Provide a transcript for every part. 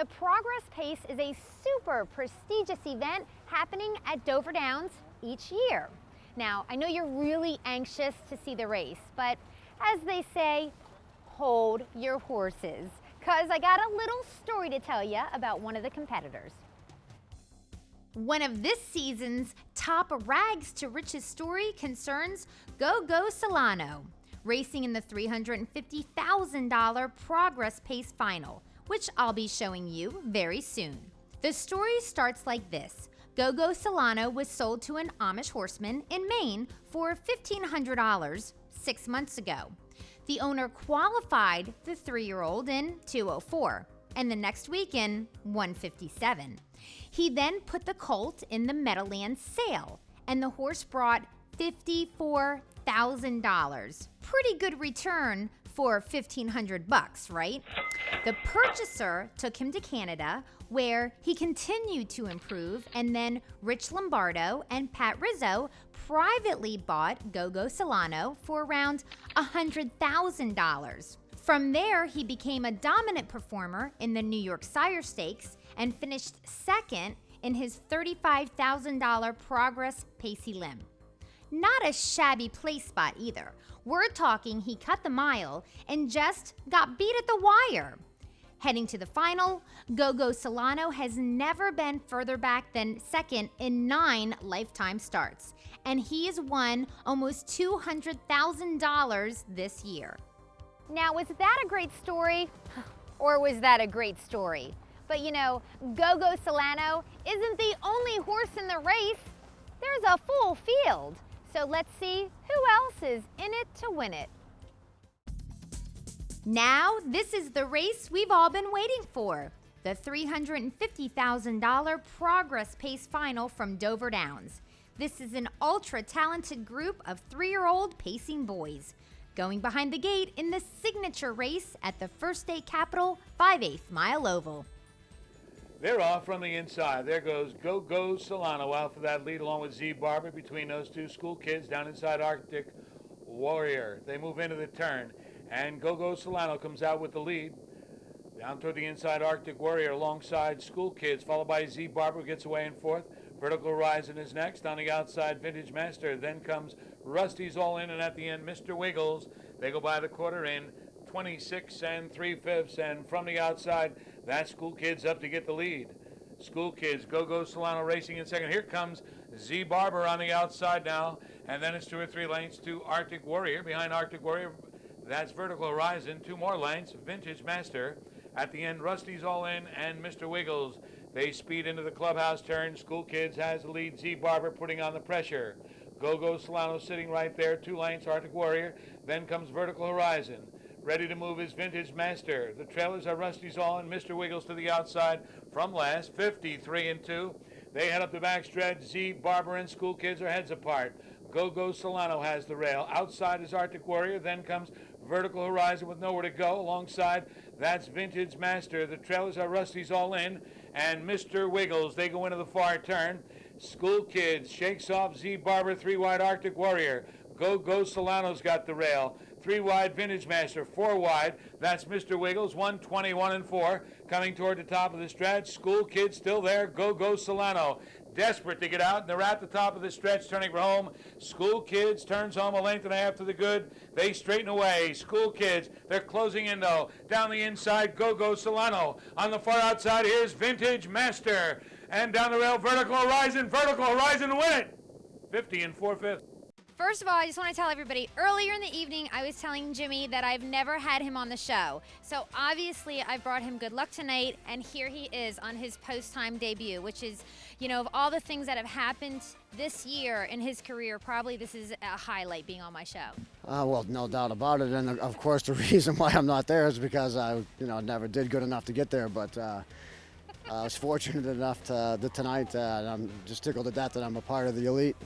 The Progress Pace is a super prestigious event happening at Dover Downs each year. Now, I know you're really anxious to see the race, but as they say, hold your horses, because I got a little story to tell you about one of the competitors. One of this season's top rags to riches story concerns Go Solano, racing in the $350,000 Progress Pace Final, which I'll be showing you very soon. The story starts like this. Go Solano was sold to an Amish horseman in Maine for $1,500 6 months ago. The owner qualified the 3-year-old in 204 and the next week in 157. He then put the colt in the Meadowlands sale, and the horse brought $54,000. Pretty good return for $1,500, right? The purchaser took him to Canada, where he continued to improve, and then Rich Lombardo and Pat Rizzo privately bought Go Solano for around $100,000. From there, he became a dominant performer in the New York Sire Stakes and finished second in his $35,000 Progress Pacey Limb. Not a shabby place spot either. We're talking he cut the mile and just got beat at the wire. Heading to the final, Go Solano has never been further back than second in 9 lifetime starts, and he has won almost $200,000 this year. Now, was that a great story? Or was that a great story? But you know, Go Solano isn't the only horse in the race. There's a full field. So let's see who else is in it to win it. Now, this is the race we've all been waiting for. The $350,000 Progress Pace Final from Dover Downs. This is an ultra-talented group of 3-year-old pacing boys, going behind the gate in the signature race at the First State Capital 5/8 mile oval. They're off from the inside. There goes Go Solano out for that lead along with Z Barber between those two school kids down inside Arctic Warrior. They move into the turn, and Go Solano comes out with the lead. Down toward the inside Arctic Warrior alongside school kids, followed by Z Barber, gets away in fourth. Vertical Horizon is next. On the outside, Vintage Master. Then comes Rusty's All In, and at the end, Mr. Wiggles. They go by the quarter in 26 3/5, and from the outside, that School Kids up to get the lead. School Kids, Go Solano racing in second. Here comes Z Barber on the outside now, and then it's 2 or 3 lengths to Arctic Warrior. Behind Arctic Warrior, that's Vertical Horizon. 2 more lengths, Vintage Master. At the end, Rusty's All In and Mr. Wiggles. They speed into the clubhouse turn. School Kids has the lead. Z Barber putting on the pressure. Go Solano sitting right there. 2 lengths, Arctic Warrior. Then comes Vertical Horizon. Ready to move is Vintage Master. The trailers are Rusty's All In, Mr. Wiggles to the outside from last, 53 2. They head up the backstretch. Z Barber and School Kids are heads apart. Go Solano has the rail. Outside is Arctic Warrior. Then comes Vertical Horizon with nowhere to go. Alongside, that's Vintage Master. The trailers are Rusty's All In and Mr. Wiggles. They go into the far turn. School Kids shakes off Z Barber. 3 wide Arctic Warrior. Go Solano's got the rail. 3 wide Vintage Master. 4 wide, that's Mr. Wiggles. 121 4. Coming toward the top of the stretch. School Kids still there. Go Solano. Desperate to get out, and they're at the top of the stretch, turning for home. School Kids turns home 1.5 lengths to the good. They straighten away. School Kids, they're closing in though. Down the inside, Go Solano. On the far outside, here's Vintage Master. And down the rail, Vertical Horizon to win it. 50 4/5. First of all, I just want to tell everybody, earlier in the evening, I was telling Jimmy that I've never had him on the show. So obviously, I brought him good luck tonight, and here he is on his post-time debut, which is, you know, of all the things that have happened this year in his career, probably this is a highlight being on my show. Well, no doubt about it. And of course, the reason why I'm not there is because I, never did good enough to get there. But I was fortunate enough tonight, and I'm just tickled to death that I'm a part of the elite.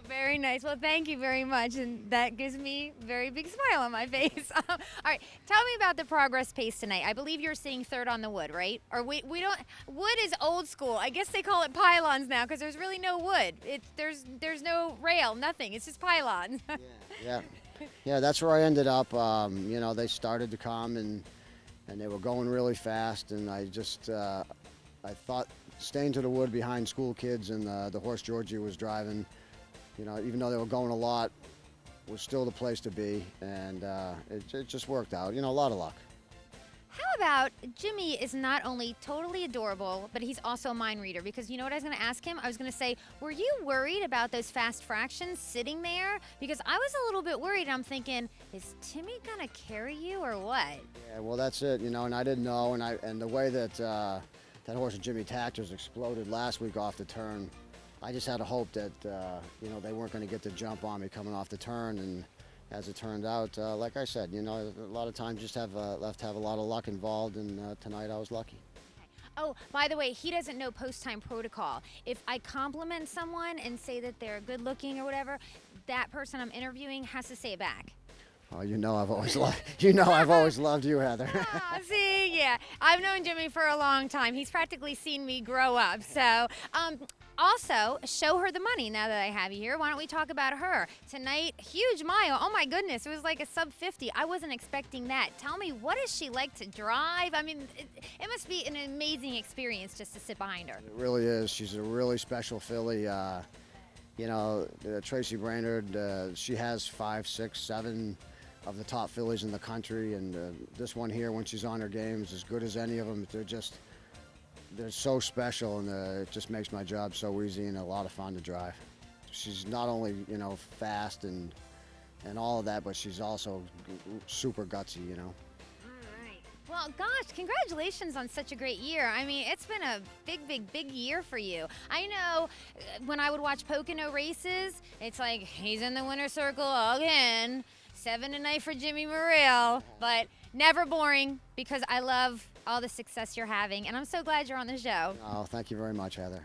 Very nice. Well, thank you very much, and that gives me a very big smile on my face. All right, tell me about the Progress Pace tonight. I believe you're sitting third on the wood, right? Or we don't. Wood is old school. I guess they call it pylons now because there's really no wood. There's no rail, nothing. It's just pylons. Yeah. That's where I ended up. They started to come, and and they were going really fast, and I thought staying to the wood behind school kids and the horse Georgie was driving, even though they were going a lot, was still the place to be, and it just worked out. A lot of luck. How about Jimmy is not only totally adorable, but he's also a mind reader, because you know what I was going to ask him? I was going to say, were you worried about those fast fractions sitting there? Because I was a little bit worried. I'm thinking, is Timmy going to carry you or what? Yeah, well, that's it, and I didn't know, and the way that that horse and Jimmy Tactors exploded last week off the turn, I just had to hope that, they weren't going to get the jump on me coming off the turn, and as it turned out, like I said, a lot of times just have a lot of luck involved, and tonight I was lucky. Oh, by the way, he doesn't know post-time protocol. If I compliment someone and say that they're good looking or whatever, that person I'm interviewing has to say it back. Oh, I've always loved you, Heather. See, yeah, I've known Jimmy for a long time. He's practically seen me grow up. So, also, show her the money now that I have you here. Why don't we talk about her? Tonight, huge mile. Oh, my goodness. It was like a sub 50. I wasn't expecting that. Tell me, what does she like to drive? I mean, it must be an amazing experience just to sit behind her. It really is. She's a really special filly. Tracy Brainerd, she has 5, 6, 7 of the top fillies in the country, and this one here, when she's on her game, is as good as any of them. They're so special, and it just makes my job so easy and a lot of fun to drive. She's not only fast and all of that, but she's also super gutsy. All right. Well, gosh, congratulations on such a great year. I mean, it's been a big year for you. I know when I would watch Pocono races, it's like, he's in the winner's circle again. 7 tonight for Jimmy Morrell, but never boring, because I love all the success you're having, and I'm so glad you're on the show. Oh, thank you very much, Heather.